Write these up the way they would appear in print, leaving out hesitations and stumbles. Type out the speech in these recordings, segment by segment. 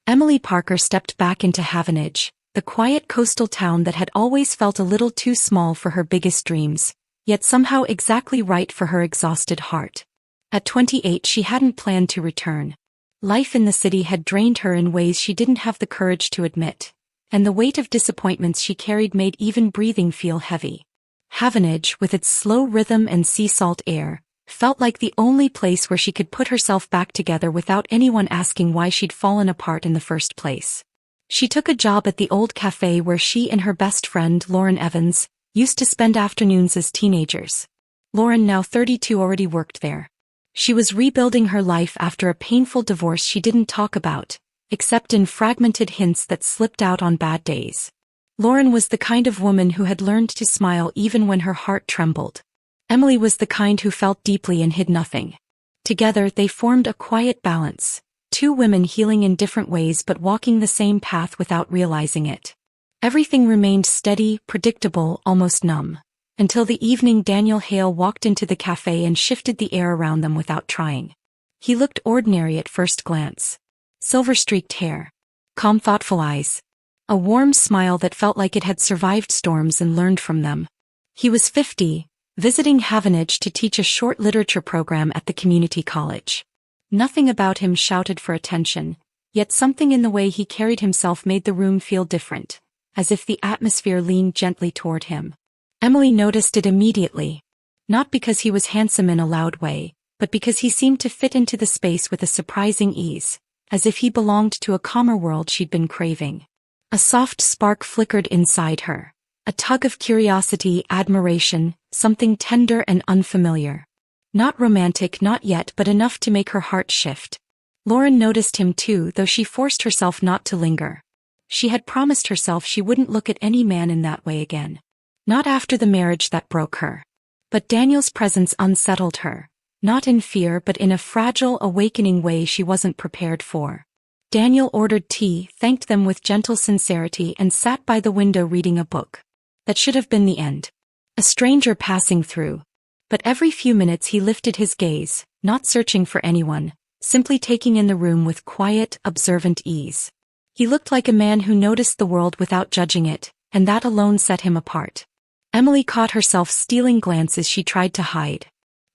Emily Parker stepped back into Havenage, the quiet coastal town that had always felt a little too small for her biggest dreams, yet somehow exactly right for her exhausted heart. At 28 she hadn't planned to return. Life in the city had drained her in ways she didn't have the courage to admit, and the weight of disappointments she carried made even breathing feel heavy. Havenage, with its slow rhythm and sea salt air, felt like the only place where she could put herself back together without anyone asking why she'd fallen apart in the first place. She took a job at the old cafe where she and her best friend, Lauren Evans, used to spend afternoons as teenagers. Lauren, now 32, already worked there. She was rebuilding her life after a painful divorce she didn't talk about, except in fragmented hints that slipped out on bad days. Lauren was the kind of woman who had learned to smile even when her heart trembled. Emily was the kind who felt deeply and hid nothing. Together they formed a quiet balance, two women healing in different ways but walking the same path without realizing it. Everything remained steady, predictable, almost numb, until the evening Daniel Hale walked into the cafe and shifted the air around them without trying. He looked ordinary at first glance. Silver-streaked hair, calm, thoughtful eyes, a warm smile that felt like it had survived storms and learned from them. He was 50, visiting Havenage to teach a short literature program at the community college. Nothing about him shouted for attention, yet something in the way he carried himself made the room feel different, as if the atmosphere leaned gently toward him. Emily noticed it immediately. Not because he was handsome in a loud way, but because he seemed to fit into the space with a surprising ease, as if he belonged to a calmer world she'd been craving. A soft spark flickered inside her, a tug of curiosity, admiration, something tender and unfamiliar. Not romantic, not yet, but enough to make her heart shift. Lauren noticed him too, though she forced herself not to linger. She had promised herself she wouldn't look at any man in that way again. Not after the marriage that broke her. But Daniel's presence unsettled her, not in fear but in a fragile, awakening way she wasn't prepared for. Daniel ordered tea, thanked them with gentle sincerity, and sat by the window reading a book. That should have been the end. A stranger passing through. But every few minutes he lifted his gaze, not searching for anyone, simply taking in the room with quiet, observant ease. He looked like a man who noticed the world without judging it, and that alone set him apart. Emily caught herself stealing glances she tried to hide.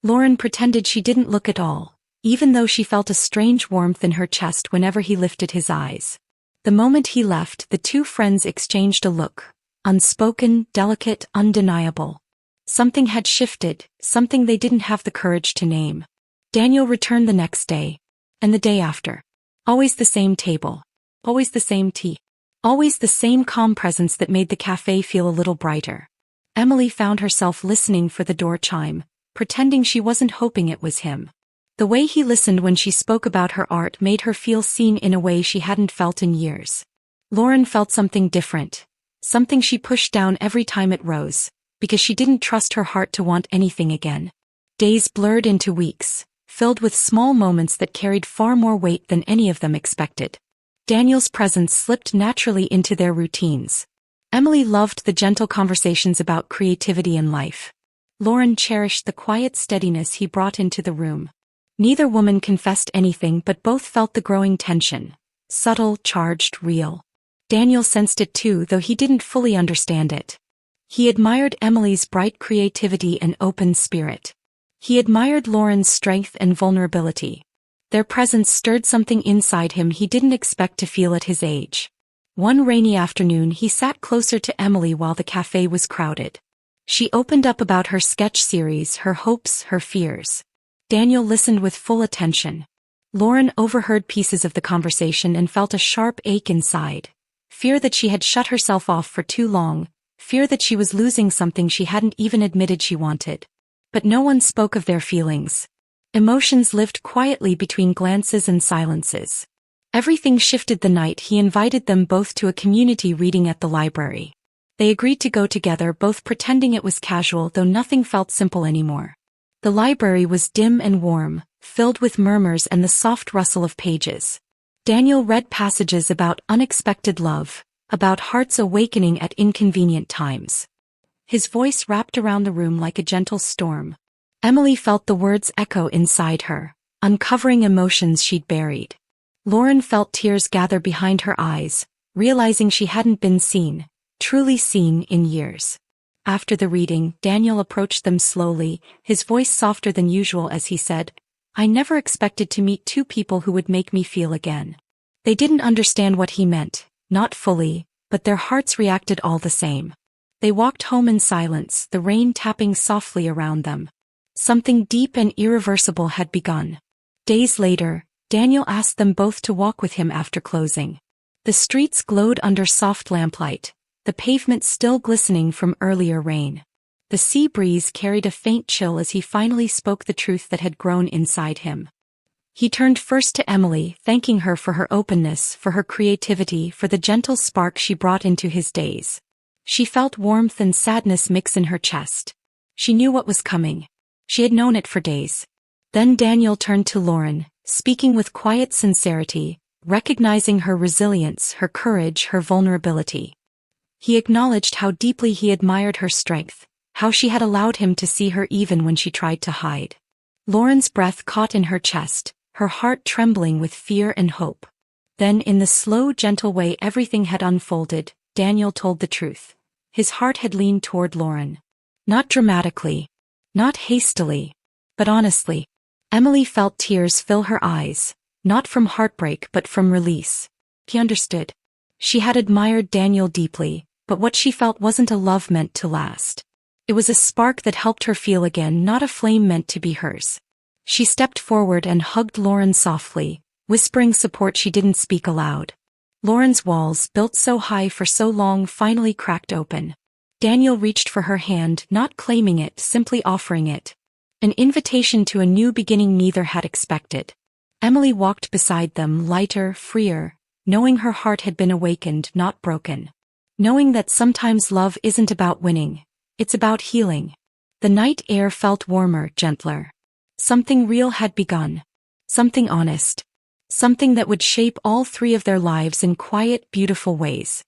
Lauren pretended she didn't look at all, even though she felt a strange warmth in her chest whenever he lifted his eyes. The moment he left, the two friends exchanged a look, unspoken, delicate, undeniable. Something had shifted, something they didn't have the courage to name. Daniel returned the next day, and the day after. Always the same table, always the same tea, always the same calm presence that made the cafe feel a little brighter. Emily found herself listening for the door chime, pretending she wasn't hoping it was him. The way he listened when she spoke about her art made her feel seen in a way she hadn't felt in years. Lauren felt something different, something she pushed down every time it rose, because she didn't trust her heart to want anything again. Days blurred into weeks, filled with small moments that carried far more weight than any of them expected. Daniel's presence slipped naturally into their routines. Emily loved the gentle conversations about creativity and life. Lauren cherished the quiet steadiness he brought into the room. Neither woman confessed anything, but both felt the growing tension. Subtle, charged, real. Daniel sensed it too, though he didn't fully understand it. He admired Emily's bright creativity and open spirit. He admired Lauren's strength and vulnerability. Their presence stirred something inside him he didn't expect to feel at his age. One rainy afternoon he sat closer to Emily while the cafe was crowded. She opened up about her sketch series, her hopes, her fears. Daniel listened with full attention. Lauren overheard pieces of the conversation and felt a sharp ache inside. Fear that she had shut herself off for too long, fear that she was losing something she hadn't even admitted she wanted. But no one spoke of their feelings. Emotions lived quietly between glances and silences. Everything shifted the night he invited them both to a community reading at the library. They agreed to go together, both pretending it was casual, though nothing felt simple anymore. The library was dim and warm, filled with murmurs and the soft rustle of pages. Daniel read passages about unexpected love, about hearts awakening at inconvenient times. His voice wrapped around the room like a gentle storm. Emily felt the words echo inside her, uncovering emotions she'd buried. Lauren felt tears gather behind her eyes, realizing she hadn't been seen, truly seen in years. After the reading, Daniel approached them slowly, his voice softer than usual as he said, "I never expected to meet two people who would make me feel again." They didn't understand what he meant, not fully, but their hearts reacted all the same. They walked home in silence, the rain tapping softly around them. Something deep and irreversible had begun. Days later, Daniel asked them both to walk with him after closing. The streets glowed under soft lamplight, the pavement still glistening from earlier rain. The sea breeze carried a faint chill as he finally spoke the truth that had grown inside him. He turned first to Emily, thanking her for her openness, for her creativity, for the gentle spark she brought into his days. She felt warmth and sadness mix in her chest. She knew what was coming. She had known it for days. Then Daniel turned to Lauren, speaking with quiet sincerity, recognizing her resilience, her courage, her vulnerability. He acknowledged how deeply he admired her strength, how she had allowed him to see her even when she tried to hide. Lauren's breath caught in her chest, her heart trembling with fear and hope. Then in the slow, gentle way everything had unfolded, Daniel told the truth. His heart had leaned toward Lauren. Not dramatically, not hastily, but honestly. Emily felt tears fill her eyes, not from heartbreak but from release. He understood. She had admired Daniel deeply, but what she felt wasn't a love meant to last. It was a spark that helped her feel again, not a flame meant to be hers. She stepped forward and hugged Lauren softly, whispering support she didn't speak aloud. Lauren's walls, built so high for so long, finally cracked open. Daniel reached for her hand, not claiming it, simply offering it. An invitation to a new beginning neither had expected. Emily walked beside them, lighter, freer, knowing her heart had been awakened, not broken. Knowing that sometimes love isn't about winning, it's about healing. The night air felt warmer, gentler. Something real had begun. Something honest. Something that would shape all three of their lives in quiet, beautiful ways.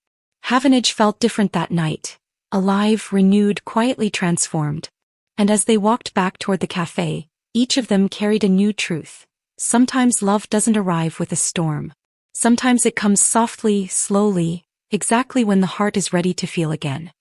Havenage felt different that night. Alive, renewed, quietly transformed. And as they walked back toward the cafe, each of them carried a new truth. Sometimes love doesn't arrive with a storm. Sometimes it comes softly, slowly, exactly when the heart is ready to feel again.